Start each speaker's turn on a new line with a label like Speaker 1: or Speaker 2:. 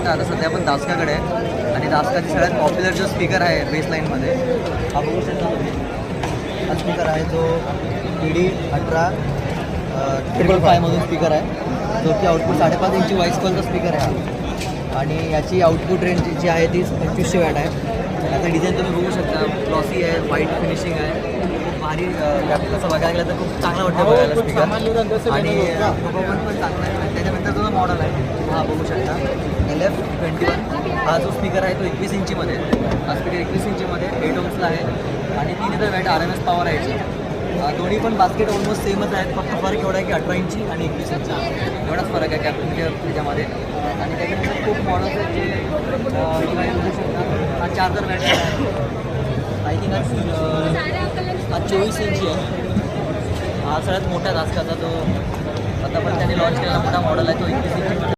Speaker 1: शकता आता सध्या आपण दासकाकडे आहे आणि दासकाची सगळ्यात पॉप्युलर जो स्पीकर आहे बेस लाईनमध्ये हा बघू शकता तुम्ही. हा स्पीकर आहे जो PD18 555मधून स्पीकर आहे जो की आउटपुट 5.5 इंची व्हॉइस कॉलचा स्पीकर आहे हा. आणि याची आउटपुट रेंज जी आहे ती 2500 वॅट आहे. याचं डिझाईन तुम्ही बघू शकता, ग्लॉसी आहे, व्हाईट फिनिशिंग आहे, खूप भारी. तसं बघायला गेलं तर खूप चांगला वाटतं बघायला स्पीकर आणि परफॉर्मन्स पण चांगला आहे. त्याच्यानंतर जो मॉडेल आहे हा बघू शकता LF21. हा जो स्पीकर आहे तो 21 इंचीमध्ये आहे. हा स्पीकर 21 इंचीमध्ये 8 ohmsला आहे आणि 3000 वॅट RMS पॉवर आहे याची. दोन्ही पण बास्केट ऑलमोस्ट सेमच आहेत, फक्त फरक एवढा आहे की 18 इंची आणि 21 इंची एवढाच फरक आहे त्याच्यामध्ये. आणि त्याच्यानंतर खूप मॉडेल्स आहेत जे तुम्ही बघू शकता. हा 4000 वॅट आहे, आय थिंक हा 24 इंची आहे. हा सगळ्यात मोठा दासकाचा जो आता पण त्याने लॉन्च केलेला मोठा मॉडेल आहे तो 21 इंची.